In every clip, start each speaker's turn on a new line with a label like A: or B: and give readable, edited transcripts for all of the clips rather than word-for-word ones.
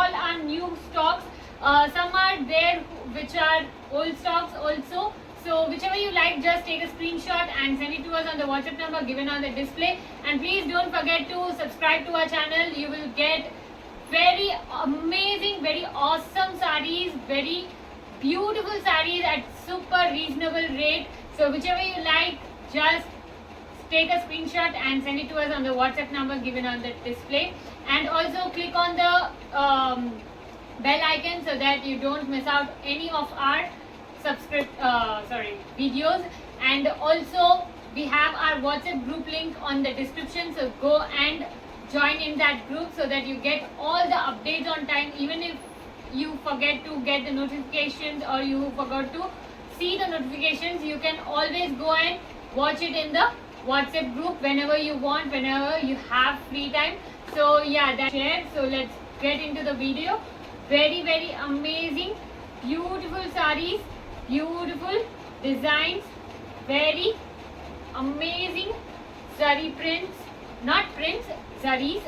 A: all are new stocks. Some are there which are old stocks also. So whichever you like, just take a screenshot and send it to us on the WhatsApp number given on the display. And please don't forget to subscribe to our channel. You will get very amazing, very awesome sarees, very beautiful sarees at super reasonable rate. So whichever you like, just take a screenshot and send it to us on the WhatsApp number given on the display. And also click on the bell icon so that you don't miss out any of our videos. And also we have our WhatsApp group link on the description, so go and join in that group so that you get all the updates on time. Even if you forget to get the notifications or you forgot to see the notifications, you can always go and watch it in the WhatsApp group whenever you want, whenever you have free time. So yeah, that's it. So let's get into the video. Very amazing, beautiful sarees, beautiful designs, very amazing zari prints, not prints, zaris.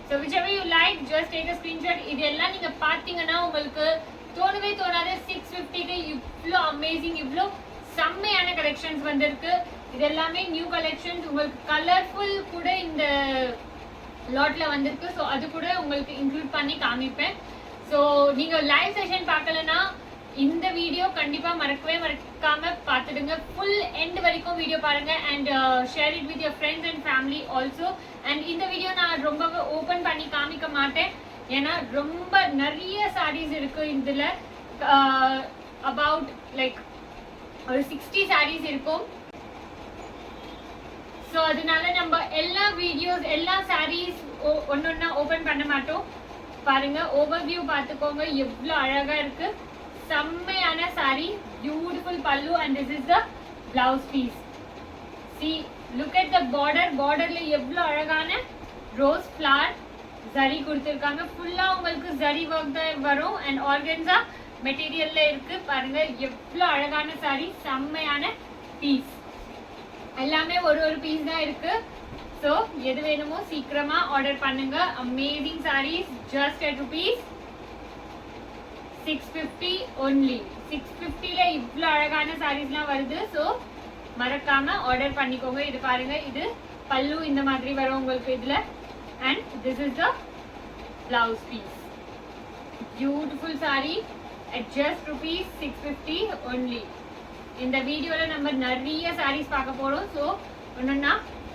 A: So whichever you like, just take a screenshot. இதெல்லாம் நீங்க பாத்தீங்கன்னா உங்களுக்கு தோணவே தோணாத 650க்கு இவ்ளோ amazing, இவ்ளோ செம்மையான collections வந்திருக்கு. இதெல்லாமே நியூ கலெக்ஷன்ஸ். உங்களுக்கு கலர்ஃபுல் கூட இந்த லாட்ல வந்திருக்கு. ஸோ அது கூட உங்களுக்கு இன்க்ளூட் பண்ணி காமிப்பேன். ஸோ நீங்க லைவ் செஷன் பார்க்கலன்னா இந்த வீடியோ கண்டிப்பா மறக்காம பார்த்துடுங்க. ஃபுல் எண்ட் வரைக்கும் வீடியோ பாருங்க and share it with your friends and family also. And இந்த வீடியோ நான் ரொம்ப ஓப்பன் பண்ணி காமிக்க மாட்டேன், ஏன்னா ரொம்ப நிறைய சாரீஸ் இருக்கு இதுல. அபவுட் லைக் ஒரு 60 சாரீஸ் இருக்கும். ஸோ அதனால நம்ம எல்லா வீடியோஸ், எல்லா சாரீஸ் ஒன்னொன்னா ஓபன் பண்ண மாட்டோம். பாருங்க, ஓவர்வியூ பார்த்துக்கோங்க, எவ்வளோ அழகா இருக்கு. செம்மையான sari, beautiful pallu and this is the blouse piece. See, look at the border. borderல எவ்வளோ அழகான ரோஸ் ஃப்ளவர் ஜரி கொடுத்திருக்காங்க. ஃபுல்லா உங்களுக்கு ஜரி ஒர்க் தான் வரும் அண்ட் ஆர்கன்ஸா மெட்டீரியல்ல இருக்கு. பாருங்க எவ்வளோ அழகான சாரி, செம்மையான பீஸ். எல்லாமே ஒரு பீஸ் தான் இருக்கு. ஸோ எது வேணுமோ சீக்கிரமா ஆர்டர் பண்ணுங்க. Amazing sarees just at rupees 650 only. 650ல இவ்வளோ அழகான சாரீஸ்லாம் வருது. ஸோ மறக்காம ஆர்டர் பண்ணிக்கோங்க. இது பாருங்க, இது பல்லு இந்த மாதிரி வரும் உங்களுக்கு இதுல. And this is the blouse piece. Beautiful sari at just rupees 650 only. இந்த வீடியோல நம்ம நிறைய சாரீஸ் பார்க்க போறோம். ஸோ ஒன்னொன்னா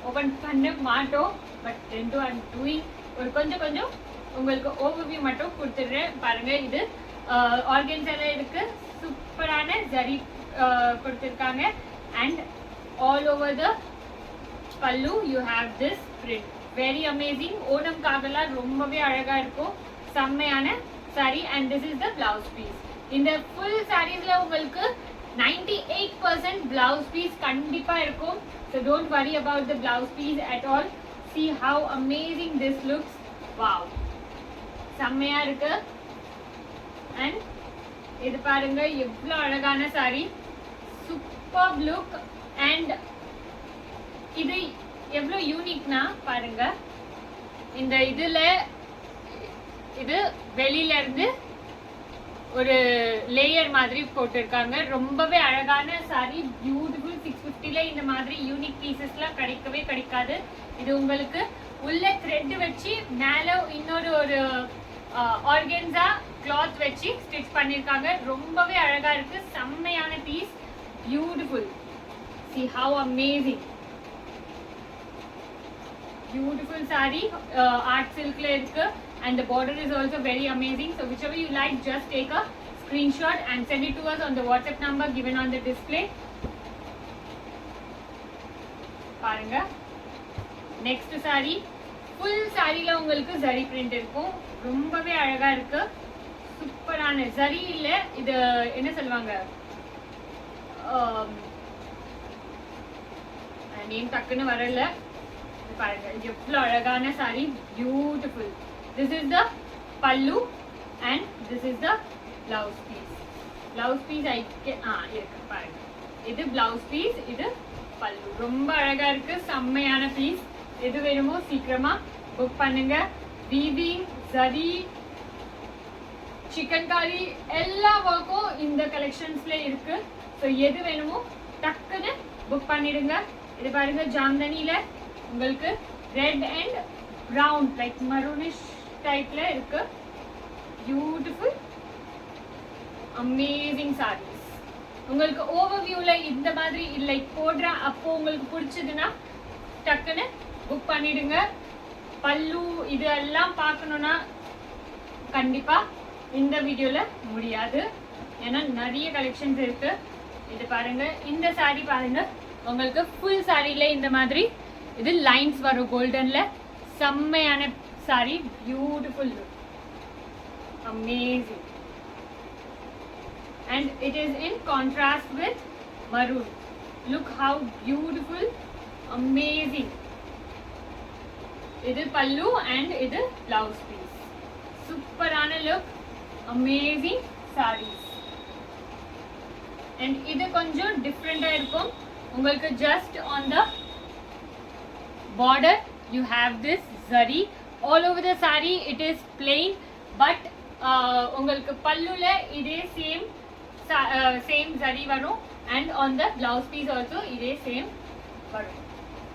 A: ஓபன் பண்ண மாட்டோம், பட் டூயிங் ஒரு கொஞ்சம் உங்களுக்கு ஓவர்வியூ மட்டும் கொடுத்துடுறேன். பாருங்க, இது ஆர்கன்ஸால இருக்கு, சூப்பரான ஜரி கொடுத்திருக்காங்க and all over the pallu you have this print. Very amazing. ஓணம்காகலாம் ரொம்பவே அழகா இருக்கும். செம்மையான sari and this is the blouse piece. இந்த ஃபுல் சாரீஸ்ல உங்களுக்கு 98% blouse piece கண்டிப்பா இருக்கும். So don't worry about the blouse piece at all. See how amazing this looks. Wow, செம்மையா இருக்கு. And இது பாருங்க எவ்வளோ அழகான சாரி, சூப்பர் லுக். அண்ட் இது எவ்வளோ யூனிக்னா பாருங்க, இந்த இதுல இது வெளியில இருந்து ஒரு லேயர் மாதிரி போட்டிருக்காங்க. ரொம்பவே அழகான சாரி, பியூட்டிஃபுல். 650ல இந்த மாதிரி யூனிக் பீசஸ்லாம் கிடைக்கவே கிடைக்காது. இது உங்களுக்கு உள்ள த்ரெட் வச்சு மேல இன்னொரு ஒரு ஆர்கன்ஸா கிளாத் வச்சு ஸ்டிச் பண்ணிருக்காங்க. ரொம்பவே அழகா இருக்கு. செம்மையான piece, beautiful. See how amazing. Beautiful saree, art silk la irukku and the border is also very amazing. So whichever you like, just take a screenshot and send it to us on the WhatsApp number given on the display. Parunga, next saree, full saree la ungalku zari print irukum. Rombave alaga irukku, சூப்பரான zari இல்ல, இது என்ன சொல்வாங்க, name டக்குன்னு வரல. பாருங்க எவ்வளவு அழகான sorry, beautiful. This is the pallu and this is the blouse piece. Blouse piece இருக்கு பாருங்க, இது blouse piece, இது pallu. ரொம்ப அழகா இருக்கு, செம்மையான பீஸ். எது வேணுமோ சீக்கிரமா புக் பண்ணுங்க. வீவிங், zari, சிக்கன்காரி எல்லா ஒர்க்கும் இந்த கலெக்ஷன்ஸ்ல இருக்கு. ஸோ எது வேணுமோ டக்குன்னு புக் பண்ணிடுங்க. இது பாருங்க ஜாம்தனியில உங்களுக்கு red and brown like maroonish டைப்ல இருக்கு. Beautiful amazing sarees. உங்களுக்கு ஓவர்வியூல இந்த மாதிரி லைக் போடுற அப்போ உங்களுக்கு பிடிச்சதுன்னா டக்குன்னு புக் பண்ணிடுங்க. பல்லு இது எல்லாம் பார்க்கணும்னா கண்டிப்பா இந்த வீடியோல முடியாது, ஏன்னா நிறைய கலெக்ஷன்ஸ் இருக்கு. இது பாருங்க, இந்த சாரி பாருங்க, உங்களுக்கு ஃபுல் சாரியில இந்த மாதிரி இது லைன்ஸ் வரும் கோல்டன்ல. செம்மையான sari, beautiful look, amazing. And it is in contrast with maroon. Look how beautiful, amazing. This is pallu and this is blouse piece. Super ana look, amazing sarees. And this konjam different ah irukum. Ungalku just on the border you have this zari. All over the saree it is plain, but ungalku pallula idhe same zari वरो and on the blouse piece also इधे same वरो.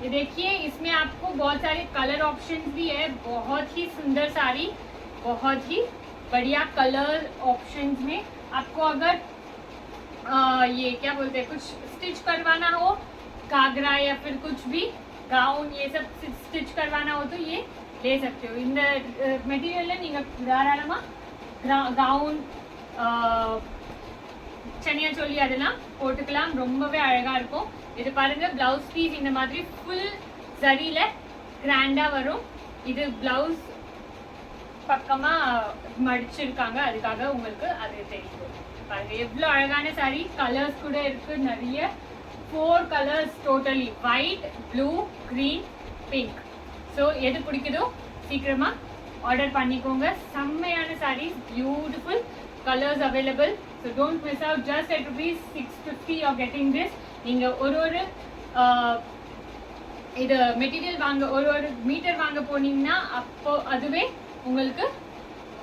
A: ये देखिए इसमें आपको बहुत सारे colour options भी है. बहुत ही सुंदर साड़ी, बहुत ही बढ़िया कलर ऑप्शंस में. आपको अगर ये क्या बोलते हैं कुछ स्टिच करवाना हो, घाघरा या फिर कुछ भी गाउन ये सब स्टिच करवाना हो तो ये ले सकते हो. இந்த மெட்டீரியல்ல நீங்க தாராளமா गाउन चनिया चोली அதெல்லாம் போட்டுக்கலாம். ரொம்பவே அழகா இருக்கும். இது பாருங்க பிளவுஸ் பீஸ் இந்த மாதிரி ஃபுல் ஜரியில கிராண்டா வரும். இது பிளவுஸ் பக்கமா மடிச்சிருக்காங்க, அதுக்காக உங்களுக்கு அது தெரியும். பாருங்க எவ்வளவு அழகான சாரி. கலர்ஸ் கூட இருக்கு நிறைய. 4 colours totally, white, blue, green, pink. So எது பிடிக்குதோ சீக்கிரமா ஆர்டர் பண்ணிக்கோங்க. செம்மையான sarees, beautiful colors available. So don't miss out. Just at rupees 650 you're getting this. நீங்க ஒரு இது மெட்டீரியல் வாங்க ஒரு மீட்டர் வாங்க போனீங்கன்னா அப்போ அதுவே உங்களுக்கு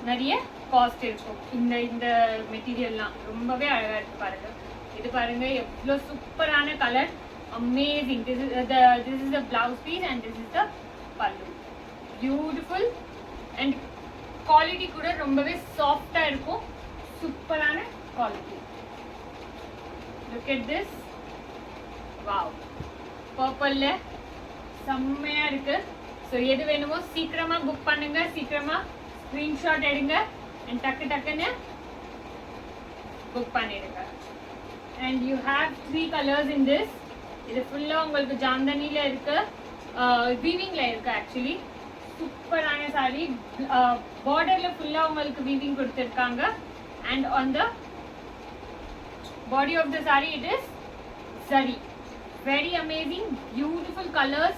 A: நிறைய காஸ்ட் இருக்கும். இந்த மெட்டீரியல்லாம் ரொம்பவே அழகா இருக்கு பாருங்க. இது பாருங்க எவ்வளவு சூப்பரான colour, amazing. this is the blouse piece and this is the pallu. Beautiful and quality கூட ரொம்பவே சாஃப்ட்டா இருக்கும். சூப்பரான quality. Look at this. Wow. பர்பிள்ல செம்மையா இருக்கு. ஸோ எது வேணுமோ சீக்கிரமா புக் பண்ணுங்க, சீக்கிரமா ஸ்கிரீன்ஷாட் எடுங்க அண்ட் டக்குன்னு புக் பண்ணிடுங்க. And you have 3 colours in this. இது ஃபுல்லா உங்களுக்கு ஜாம்தனில இருக்கு, வீவிங்ல இருக்கு. ஆக்சுவலி சூப்பரான சாரி. பார்டர்ல ஃபுல்லா உங்களுக்கு வீவிங் கொடுத்துருக்காங்க. And on the body of the saree it is zari. Very amazing, beautiful colors,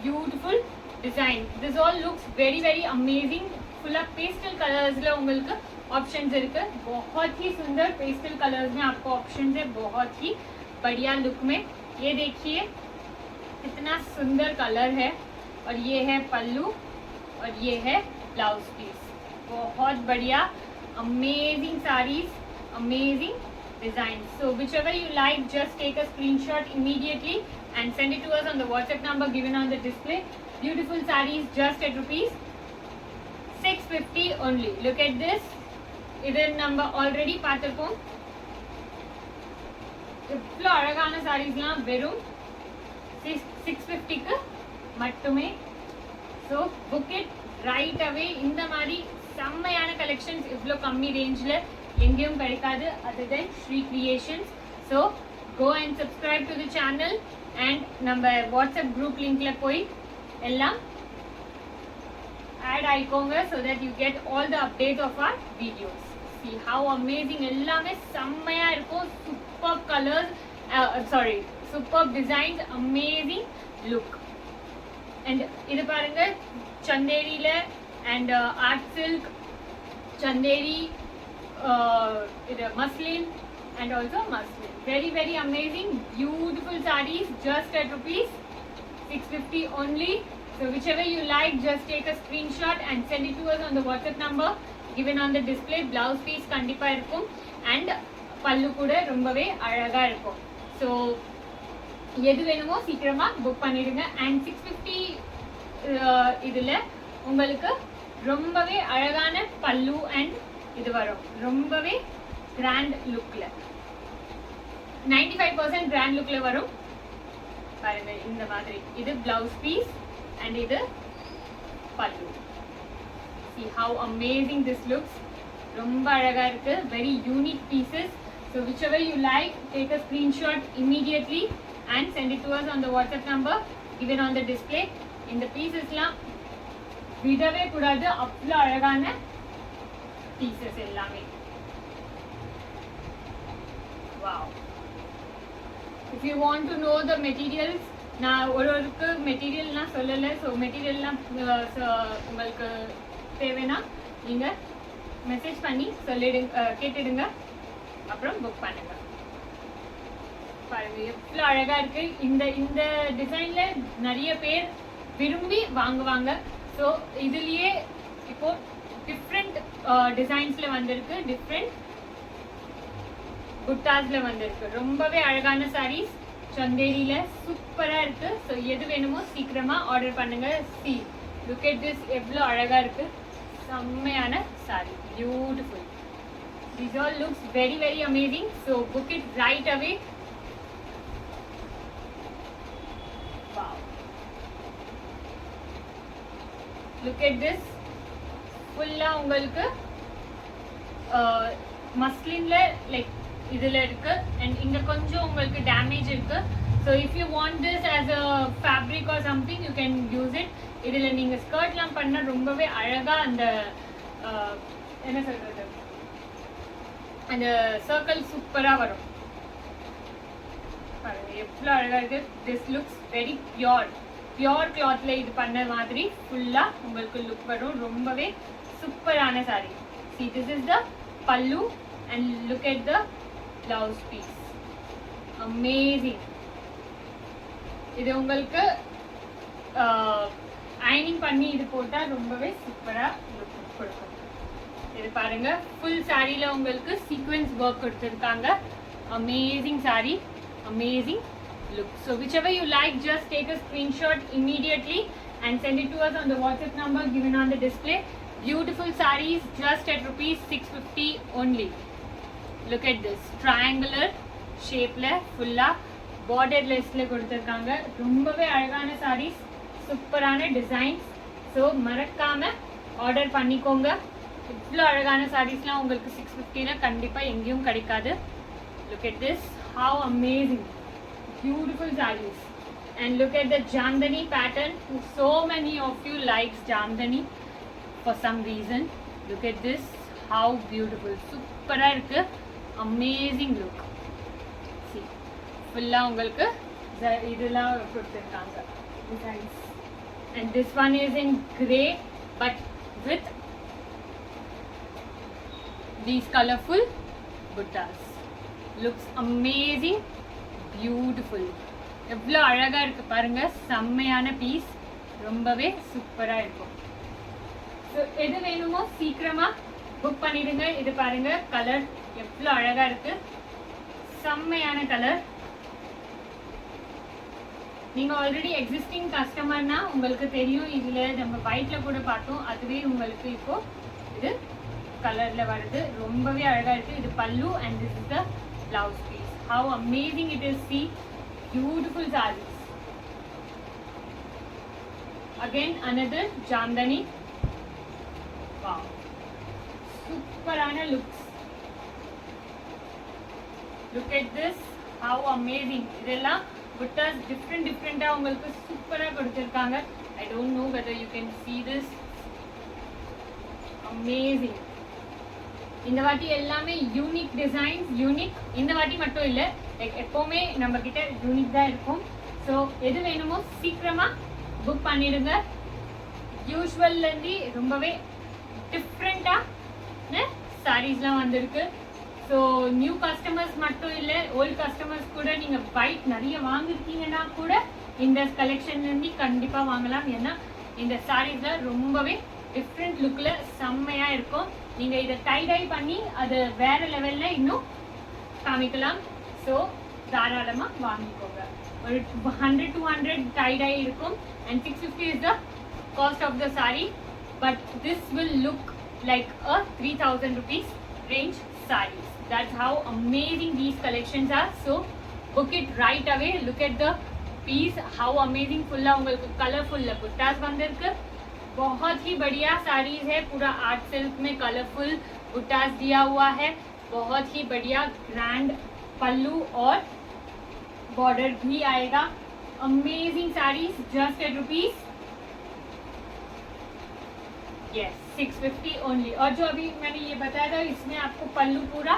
A: beautiful design. This all looks very very amazing. Full of pastel colors la ungalku options irukku. बहुत ही सुंदर pastel colors में आपको options है. बहुत ही बढ़िया look में. ये देखिए कितना सुंदर कलर है. और ये है पल्लू और ये है ब्लाउज पीस. बहुत बढ़िया, amazing sarees, amazing designs. So whichever you like, just take a screenshot immediately and send it to us on the WhatsApp number given on the display. Beautiful sarees just at rupees 650 only. Look at this. Idhar number already paathirukom. Ivlo alagana sarees la verum 650 ku mattume. So book it right away. Indha mari செம்மையான collections இவ்வளோ கம்மி ரேஞ்சில் எங்கேயும் கிடைக்காது other than Sri Creations. So go and subscribe to the channel and நம்ம WhatsApp group லிங்க்ல போய் எல்லாம் ஆட் ஆயிக்கோங்க. So that you get all the updates of our videos. See how amazing, எல்லாமே செம்மையா இருக்கும். Super colours, sari super designs, amazing look. And இது பாருங்க சந்தேரியில and art silk, chanderi, muslin and also muslin. Very very amazing, beautiful sarees just at rupees 650 only. So whichever you like, just take a screenshot and send it to us on the WhatsApp number given on the display. Blouse piece கண்டிப்பா இருக்கும் and பல்லு கூட ரொம்பவே அழகா இருக்கும். So எது வேணுமோ சீக்கிரமா புக் பண்ணிடுங்க. அண்ட் 650 இதில் உங்களுக்கு ரொம்பவே அழகான பல்லு அண்ட் இது வரும். ரொம்பவே கிராண்ட் லுக்கில் 95% கிராண்ட் லுக்கில் வரும். பாருங்க இந்த மாதிரி. இது பிளவுஸ் பீஸ் அண்ட் இது பல்லு. See how amazing this looks. ரொம்ப அழகா இருக்கு. Very unique pieces. So whichever you like, take a screenshot immediately and send it to us on the WhatsApp number given on the display. இந்த பீசஸ்லாம் விடவே கூடாது. அவ்வளோ அழகான பீசஸ் எல்லாமே. Wow. If you want to know the materials, நான் ஒருக்கு மெட்டீரியல்லாம் சொல்லலை. So மெட்டீரியல்லாம் உங்களுக்கு தேவைன்னா நீங்கள் மெசேஜ் பண்ணி சொல்லிடுங்க, கேட்டுடுங்க, அப்புறம் புக் பண்ணுங்க. பாருங்க எவ்வளோ அழகா இருக்கு. இந்த இந்த டிசைன்ல நிறைய பேர் விரும்பி வாங்குவாங்க. ஸோ இதுலயே இப்போ டிஃப்ரெண்ட் டிசைன்ஸ்ல வந்திருக்கு, டிஃப்ரெண்ட் புட்டாஸ்ல வந்திருக்கு. ரொம்பவே அழகான சாரீஸ் சந்தேரியில சூப்பரா இருக்கு. ஸோ எது வேணுமோ சீக்கிரமா ஆர்டர் பண்ணுங்க. சி லுக் அட் திஸ், எவ்வளோ அழகா இருக்கு. செம்மையான sari, beautiful. This all looks very very amazing. So book it right away. Wow. Look at this. Fulla உங்களுக்கு மஸ்லின்ல லைக் இதுல இருக்கு and இங்க கொஞ்சம் உங்களுக்கு டேமேஜ் இருக்கு. So if you want this as a fabric or something, you can use it. இதுல நீங்க ஸ்கர்ட்லாம் பண்ண ரொம்பவே அழகா அந்த என்ன சொல்றது, அந்த சர்க்கிள் சூப்பரா வரும். பாருங்க எவ்வளோ அழகா இருக்கு. திஸ் லுக்ஸ் வெரி பியோர் கிளாத்ல இது பண்ண மாதிரி ஃபுல்லா உங்களுக்கு லுக் வரும். ரொம்பவே சூப்பரான sorry. See, this is the pallu and look at the blouse piece. Amazing. இது உங்களுக்கு அயனிங் பண்ணி இது போட்டா ரொம்பவே சூப்பரா லுக் கொடுக்கும். இது பாருங்க ஃபுல் சாரியில உங்களுக்கு சீக்வென்ஸ் ஒர்க் கொடுத்திருக்காங்க. Amazing sorry, amazing look. So whichever you like, just take a screenshot immediately and send it to us on the WhatsApp number given on the display. Beautiful sarees just at ₹650 only. Look at this, triangular shapeல ஃபுல்லா பார்டர்லெஸ்ல கொடுத்திருக்காங்க. ரொம்பவே அழகான சாரீஸ், சூப்பரான designs. So மறக்காம order பண்ணிக்கோங்க. இவ்வளோ அழகான சாரீஸ்லாம் உங்களுக்கு 650ல கண்டிப்பாக எங்கேயும் கிடைக்காது. Look at this, how amazing, beautiful sarees. And look at the Jamdani pattern. So many of you likes Jamdani for some reason. Look at this, how beautiful, சூப்பரா இருக்கு. Amazing look. See, ஃபுல்லா உங்களுக்கு இதெல்லாம் கொடுத்துருக்காங்க designs. And this one is in grey but with these colorful buttas. Looks amazing, beautiful. எவ்வளோ அழகா இருக்கு பாருங்க. செம்மையான பீஸ், ரொம்பவே சூப்பரா இருக்கும். ஸோ எது வேணுமோ சீக்கிரமா புக் பண்ணிடுங்க. இது பாருங்க கலர் எவ்வளோ அழகா இருக்கு. செம்மையான கலர். நீங்க ஆல்ரெடி எக்ஸிஸ்டிங் கஸ்டமர்னா உங்களுக்கு தெரியும். இதுல நம்ம ஒயிட்ல கூட பார்த்தோம். அதுவே உங்களுக்கு இப்போ இது கலர்ல வருது. ரொம்பவே அழகா இருக்கு. இது பல்லு and this is the blouse piece. How amazing it is. See, beautiful sarees. Again another Jamdani. Wow, superana looks. Look at this, how amazing. இதெல்லாம் buttas different உங்களுக்கு சூப்பரா கொடுத்திருக்காங்க. I don't know whether you can see this. Amazing. இந்த வாட்டி எல்லாமே unique designs. Unique இந்த வாட்டி மட்டும் இல்லை, லைக் எப்போவுமே நம்ம கிட்ட யூனிக் தான் இருக்கும். ஸோ எது வேணுமோ சீக்கிரமா புக் பண்ணிடுங்க. யூஸ்வல்லேருந்து ரொம்பவே டிஃப்ரெண்ட்டான சாரீஸ்லாம் வந்திருக்கு. ஸோ நியூ கஸ்டமர்ஸ் மட்டும் இல்லை, ஓல்டு கஸ்டமர்ஸ் கூட நீங்கள் ஒயிட் நிறைய வாங்கிருக்கீங்கன்னா கூட இந்த கலெக்ஷன்லேருந்து கண்டிப்பாக வாங்கலாம். ஏன்னா இந்த சாரீஸில் ரொம்பவே டிஃப்ரெண்ட் லுக்கில் செம்மையாக இருக்கும். நீங்க இதை டை டை பண்ணி அது வேற லெவல்ல இன்னும் காமிக்கலாம். ஸோ தாராளமா வாங்கிக்கோங்க. ஒரு 100-200 டை டை இருக்கும். and 650 is the cost of the saree, but this will look like a 3000 rupees range sarees. That's how amazing these collections are. So book it right away. Look at the piece, how amazing. फुल्ला உங்களுக்கு colourful बुट्टास வந்திருக்கு. बहुत ही बढ़िया साड़ीज है. पूरा art silk में colourful बुट्टास दिया हुआ है. बहुत ही बढ़िया ग्रैंड पल्लू और बॉर्डर भी आएगा. Amazing sarees just at rupees 650 only. और जो अभी मैंने ये बताया था इसमें आपको पल्लू पूरा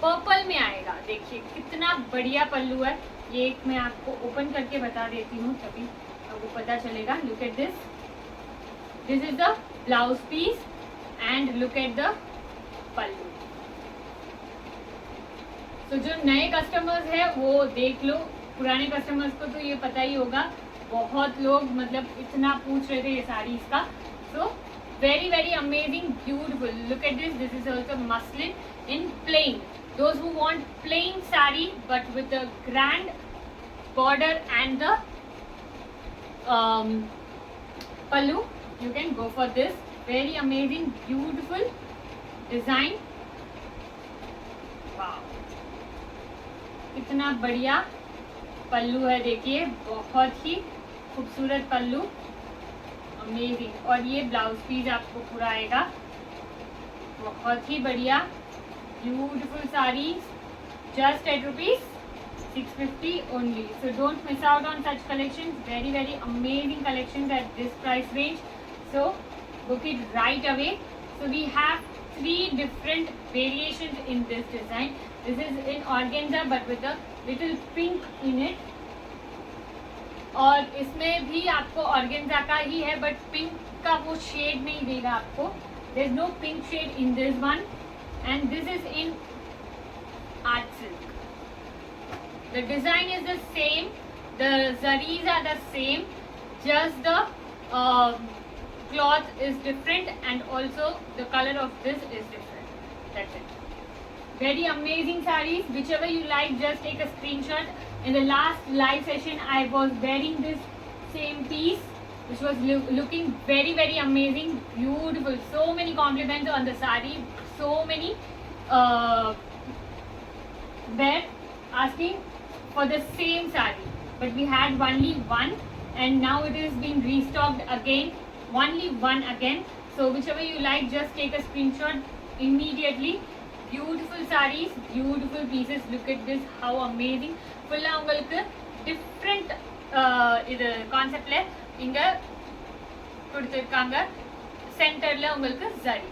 A: पर्पल में आएगा. देखिए कितना बढ़िया पल्लू है. ये एक मैं आपको ओपन करके बता देती हूँ तभी आपको पता चलेगा. Look at this. This is the blouse piece and look at the pallu. तो जो नए कस्टमर्स है वो देख लो. पुराने कस्टमर्स को तो ये पता ही होगा. बहुत लोग मतलब इतना पूछ रहे थे ये साड़ीज का. सो very very amazing, beautiful. Look at this. This is also muslin in plain. Those who want plain saree but with a grand border and the pallu, you can go for this. Very amazing, beautiful design. Wow, कितना बढ़िया पल्लू है. देखिए बहुत ही खूबसूरत पल्लू. Amazing. और ये blouse piece आपको पूरा आएगा. बहुत ही बढ़िया beautiful sarees just at rupees 650 only. So don't miss out on such collection. Very very amazing collection at this price range. So book it right away. So we have 3 different variations in this design. This is in organza but with a little pink in it. और इसमें भी आपको organza का ही है but pink का वो shade नहीं देगा आपको. There is no pink shade in this one and this is in art silk. The design is the same. The zaris are the same. Just the cloth is different and also the color of this is different. That's it. Very amazing sarees. Whichever you like, just take a screenshot. In the last live session I was wearing this same piece which was looking very very amazing, beautiful. So many compliments on the saree. So many were asking for the same saree but we had only one and now it is being restocked again. Only one again. So whichever you like, just take a screenshot immediately. Beautiful sarees, beautiful pieces. Look at this, how amazing. ஃபுல்லா உங்களுக்கு different இது கான்செப்ட்ல இங்க கொடுத்துருக்காங்க. சென்டர்ல உங்களுக்கு சரி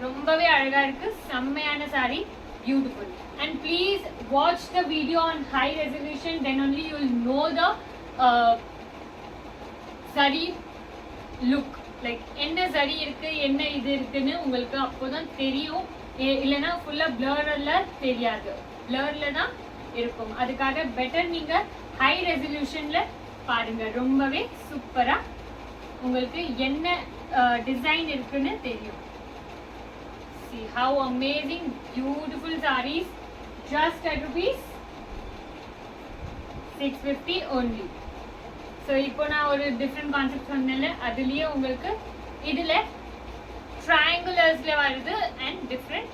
A: ரொம்பவே அழகா இருக்கு. செம்மையான sari, beautiful. And please watch the video on high resolution. Then only you will know த சரி லுக். லைக் என்ன சரி இருக்கு என்ன இது இருக்குன்னு உங்களுக்கு அப்போதான் தெரியும். இல்லைன்னா ஃபுல்லா பிளர்ல தெரியாது. பிளர்ல தான் இருக்கும். அதுக்காக பெட்டர் நீங்க ஹை ரெசல்யூஷன்ல பாருங்க. ரொம்பவே சூப்பரா உங்களுக்கு என்ன டிசைன் இருக்குன்னு தெரியும். See how amazing, beautiful sarees just at rupees 650 only. So இப்போ நான் ஒரு டிஃப்ரெண்ட் கான்செப்ட் சொன்னேன்ல, அதுலயே உங்களுக்கு இதுல triangulars வருது and different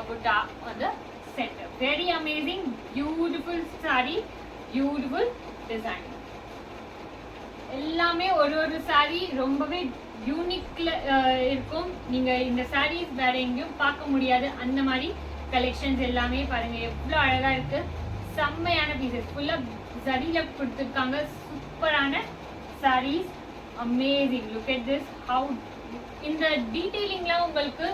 A: butta on the center. Very amazing, beautiful saree, beautiful design. எல்லாமே ஒரு சாரி ரொம்பவே யூனிக்ல இருக்கும். நீங்க இந்த சாரீஸ் வேற எங்கேயும் பார்க்க முடியாது. அந்த மாதிரி கலெக்ஷன்ஸ் எல்லாமே பாருங்க எவ்வளவு அழகா இருக்கு. செம்மையான பீசஸ் ஃபுல்லா ஜரியில கொடுத்துருக்காங்க. சூப்பரான sarees, amazing. Look at this, how இந்த டீடைலிங்லாம் உங்களுக்கு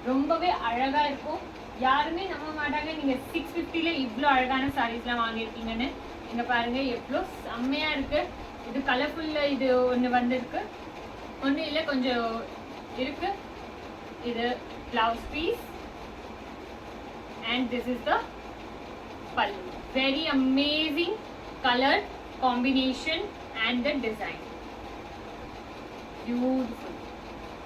A: ரொம்பவே அழகா இருக்கும். யாருமே நம்ப மாட்டாங்க நீங்க 650ல இவ்வளோ அழகான சாரீஸ்லாம் வாங்கியிருக்கீங்கன்னு. இங்க பாருங்க எவ்வளோ செம்மையா இருக்கு. இது கலர்ஃபுல்ல இது ஒன்று வந்திருக்கு. ஒன்றும் இல்லை, கொஞ்சம் இருக்கு. இது blouse piece and this is the pallu. Very amazing color combination and the design, beautiful.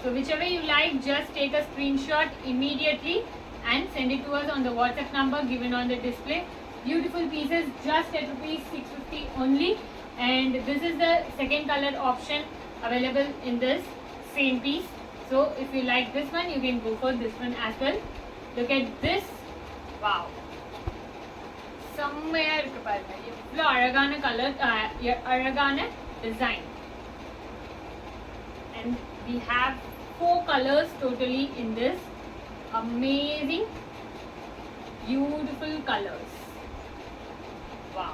A: So whichever you like, just take a screenshot immediately and send it to us on the WhatsApp number given on the display. Beautiful pieces, just at rupees 650 only. And this is the second color option available in this same piece. So if you like this one, you can go for this one as well. Look at this. Wow. செம்மையா இருக்கு பாருங்க, எவ்வளோ அழகான colour, அழகான design. And we have 4 colors totally in this. Amazing, beautiful colors. Wow.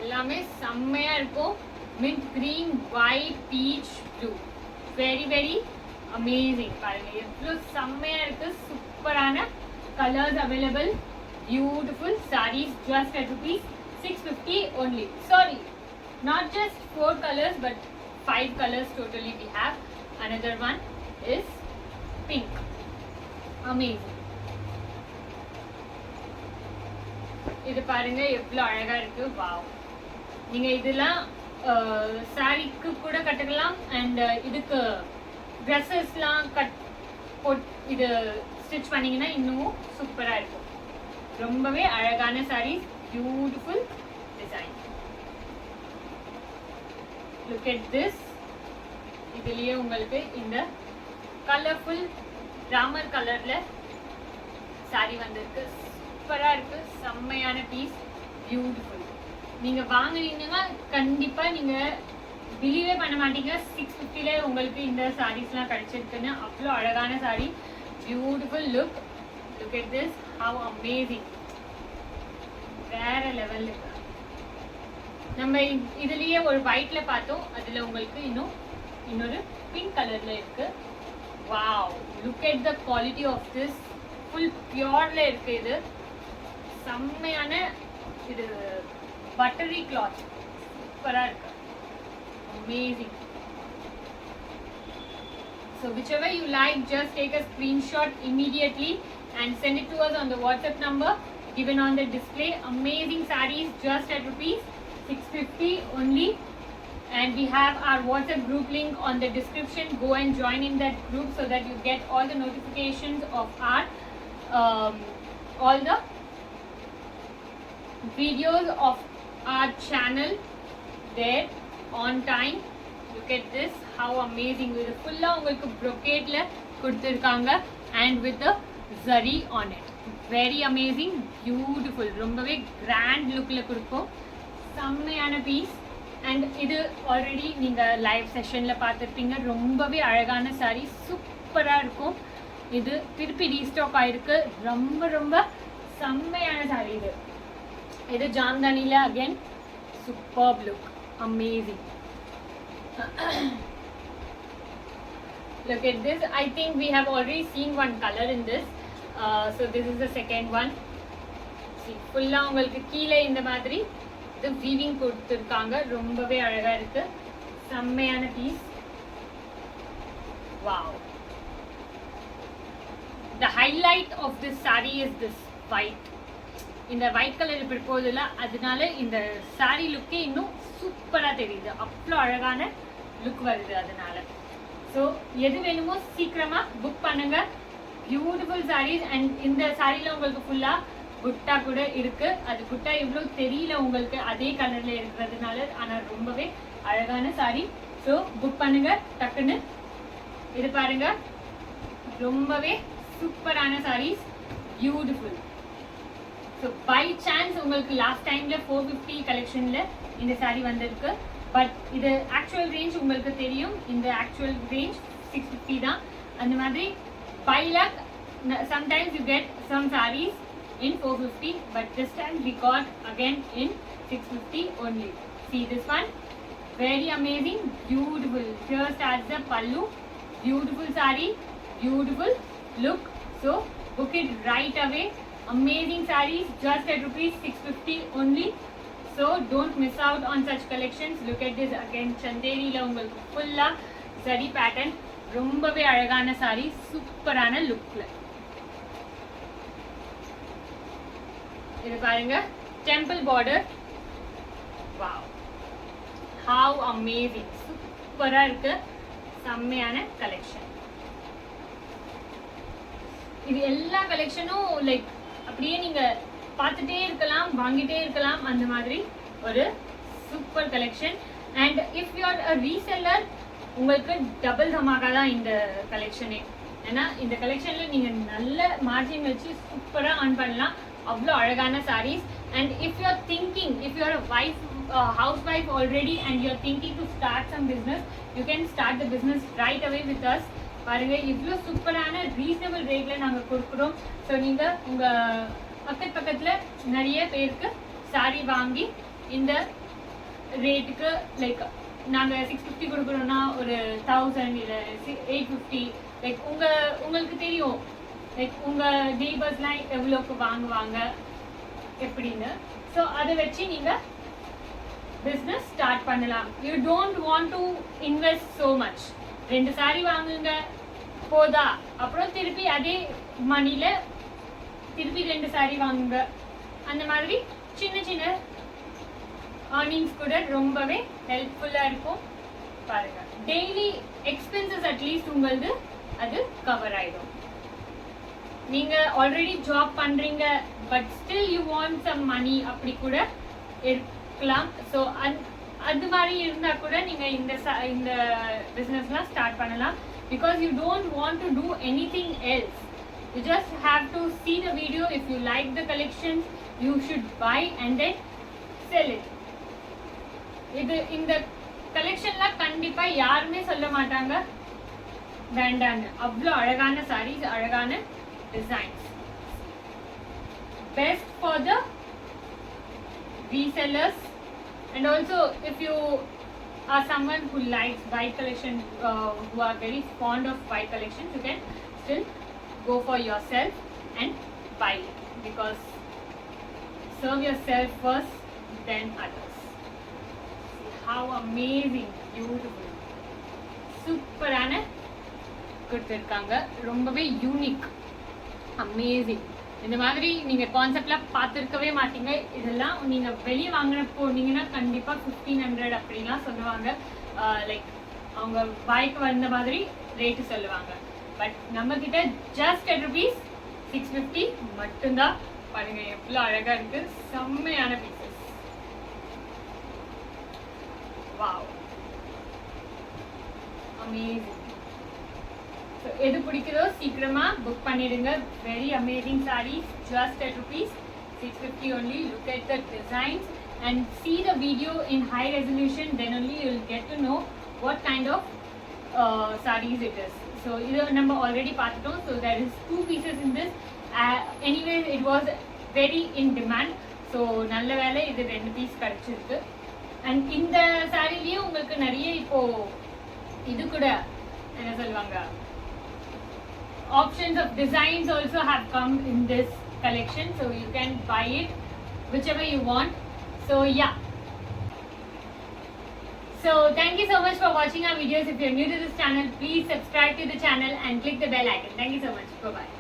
A: எல்லாமே செம்மையா இருக்கும். Mint green, white, peach, blue. Very very amazing. பாருங்க எவ்வளோ செம்மையா இருக்கு. சூப்பரான colors available. Beautiful sarees just at rupees 650 only. Sorry, not just 4 colors but 5 colors totally we have. Another one is pink. Amazing. இது பாருங்க எவ்வளோ அழகா இருக்கு. வாவ். நீங்க இதெல்லாம் சாரிக்கு கூட கட்டலாம் அண்ட் இதுக்கு ட்ரெஸ்ஸஸ்லாம் இது ஸ்டிச் பண்ணீங்கன்னா இன்னும் சூப்பரா இருக்கும். ரொம்பவே அழகான sarees, beautiful design. Look at this. இதுலயே உங்களுக்கு இந்த கலர்ஃபுல் ராமர் கலர்ல சாரி வந்திருக்கு. சூப்பரா இருக்கு, செம்மையான பீஸ், பியூட்டிஃபுல். நீங்க வாங்குறீங்கன்னா கண்டிப்பா நீங்க பிலீவே பண்ண மாட்டீங்க 650ல உங்களுக்கு இந்த சாரீஸ்லாம் கிடைச்சிருக்குன்னு. அவ்வளோ அழகான sorry, beautiful look. Look at this, how amazing. வேற லெவல்ல இருக்கு. நம்ம இதுலயே ஒரு ஒயிட்ல பார்த்தோம், அதுல உங்களுக்கு இன்னொரு பிங்க் கலர்ல இருக்கு. Wow, look at the quality of this. Full பியூர்ல இருக்கு. இது செம்மையான இது பட்டரி கிளாத், சூப்பரா இருக்கு. Amazing. So whichever you like, just take a screenshot immediately and send it to us on the WhatsApp number given on the display. Amazing sarees just at rupees 650 only. And we have our WhatsApp group link on the description. Go and join in that group so that you get all the notifications of our all the videos of our channel there on time. Look at this, how amazing. இது ஃபுல்லா உங்களுக்கு brocade-ல கொடுத்திருக்காங்க and with the zari on it. Very amazing, beautiful. ரொம்பவே grand look-ல கொடுக்கும். செம்மையான piece. And இது already நீங்க live செஷன்ல பார்த்துருப்பீங்க. ரொம்பவே அழகான சாரி, சூப்பரா இருக்கும். இது திருப்பி ரீஸ்டாக் ஆயிருக்கு. ரொம்ப ரொம்ப செம்மையான சாரி இது. இது ஜாம்தானில again superb look, amazing. Look at this. I think we have already seen one color in this. So this is the second one. See, full-ஆ உங்களுக்கு கீழே இந்த மாதிரி இது வீவிங் கொடுத்திருக்காங்க. ரொம்பவே அழகா இருக்கு. செம்மையான piece. Wow. The highlight of this saree is this white. இந்த white color இப்படி போகுதுல, அதனால இந்த saree லுக்கே இன்னும் சூப்பரா தெரியுது. அவ்வளோ அழகான லுக் வருது அதனால. ஸோ எது வேணுமோ சீக்கிரமா புக் பண்ணுங்க. பியூட்டிஃபுல் சாரீஸ். அண்ட் இந்த சாரியில உங்களுக்கு ஃபுல்லா குட்டா கூட இருக்கு. அது குட்டா இவ்வளோ தெரியல உங்களுக்கு அதே கலர்ல இருக்கிறதுனால, ஆனா ரொம்பவே அழகான சாரி. ஸோ புக் பண்ணுங்க டக்குன்னு. இது பாருங்க, ரொம்பவே சூப்பரான sarees, beautiful. So by chance உங்களுக்கு லாஸ்ட் டைம்ல 450 கலெக்ஷன்ல இந்த சாரி வந்திருக்கு. பட் இது ஆக்சுவல் ரேஞ்ச் உங்களுக்கு தெரியும். இந்த ஆக்சுவல் ரேஞ்ச் 650 தான். அந்த மாதிரி by luck sometimes you get some sarees in 450, but this time we got again in 650 only. See this one, very amazing, beautiful. Here starts the pallu. Beautiful saree, beautiful look. So book it right away. Amazing sarees just at rupees 650 only. So don't miss out on such collections. Look at this again, chanderi la ungalku fulla zari pattern. ரொம்பவே அழகான sorry, சூப்பரான லுக்ல. இது பாருங்க, temple border. Wow, how amazing, சூப்பரா இருக்கு. செம்மையான collection. இது எல்லா கலெக்ஷனும் லைக் அப்படியே நீங்க பார்த்துட்டே இருக்கலாம், வாங்கிட்டே இருக்கலாம், அந்த மாதிரி ஒரு super collection. And if you are a reseller, உங்களுக்கு டபுள் தமாகா தான் இந்த கலெக்ஷனே. ஏன்னா இந்த கலெக்ஷன்ல நீங்க நல்ல மார்ஜின் வச்சு சூப்பரா earn பண்ணலாம். அவ்வளோ அழகான sarees. And if you are thinking, if you are a wife, housewife already and you are thinking to start some business, you can start the business right away with us. பாருங்க, இவ்வளோ சூப்பரான reasonable ரேட்ல நாங்க கொடுக்குறோம். So நீங்க உங்க பக்கத்துல நிறைய பேருக்கு சாரி வாங்கி இந்த ரேட்டுக்கு லைக் நாங்க 650 கொடுக்குறோம்னா ஒரு 1000 இல்ல 850, லைக் உங்களுக்கு தெரியும் லைக் உங்க நெய்பர்ஸ்லாம் எவ்வளோக்கு வாங்குவாங்க எப்படின்னு. ஸோ அதை வச்சு நீங்க பிஸ்னஸ் ஸ்டார்ட் பண்ணலாம். You don't want to invest so much. 2 sorry வாங்குங்க போதா, அப்புறம் திருப்பி அதே மணில திருப்பி 2 சாரி வாங்குங்க. அந்த மாதிரி சின்ன சின்ன ஏர்னிங்ஸ் கூட ரொம்பவே ஹெல்ப்ஃபுல்லா இருக்கும். பாருங்க, டெய்லி எக்ஸ்பென்சஸ் அட்லீஸ்ட் உங்களுக்கு அது கவர் ஆயிடும். நீங்க ஆல்ரெடி ஜாப் பண்றீங்க but still you want some money, அப்படி கூட இருக்கலாம். ஸோ அது மாதிரி இருந்தா கூட நீங்க இந்த பிசினஸ்லாம் ஸ்டார்ட் பண்ணலாம். Because you don't want to two anything else. You just have to see the video. If you like the collections, you should buy and then sell it. இந்த கலெக்ஷன்ல கண்டிப்பா யாருமே சொல்ல மாட்டாங்க வேண்டான்னு. அவ்வளோ அழகான சாரீஸ், அழகான designs. Best for the resellers. And also if you are someone who likes white collection, who are very fond of white collections, you can still go for yourself and buy it, because serve yourself first then others. See how amazing, beautiful, சூப்பரான கொடுத்திருக்காங்க. ரொம்பவே unique, amazing. இந்த மாதிரி நீங்க கான்செப்ட்ல பார்த்துருக்கவே மாட்டீங்க. இதெல்லாம் நீங்க வெளியே வாங்கின போனீங்கன்னா கண்டிப்பா 1500 அப்படின்லாம் சொல்லுவாங்க. லைக் அவங்க வாய்க்கு வந்த மாதிரி ரேட்டு சொல்லுவாங்க. பட் நம்ம கிட்ட ஜஸ்ட் at rupees 650 மட்டும்தான். பாருங்க எவ்வளோ அழகா இருக்கு, செம்மையான பீசஸ். Wow, amazing. எது பிடிக்குதோ சீக்கிரமா புக் பண்ணிடுங்க. Very amazing sarees, just at rupees 650 only. Look at the designs and see the video in high resolution, then only you will get to know what kind of sarees it is. So idu number already paathitom. So there is 2 pieces in this. Anyway, it was very in demand. So nalla vela idu 2 piece kadachirukku. And இந்த சாரிலயே உங்களுக்கு நிறைய இப்போ இது கூட என்ன சொல்வாங்க, options of designs also have come in this collection, so you can buy it whichever you want. So yeah, so thank you so much for watching our videos. If you're new to this channel, please subscribe to the channel and click the bell icon. Thank you so much. Bye bye.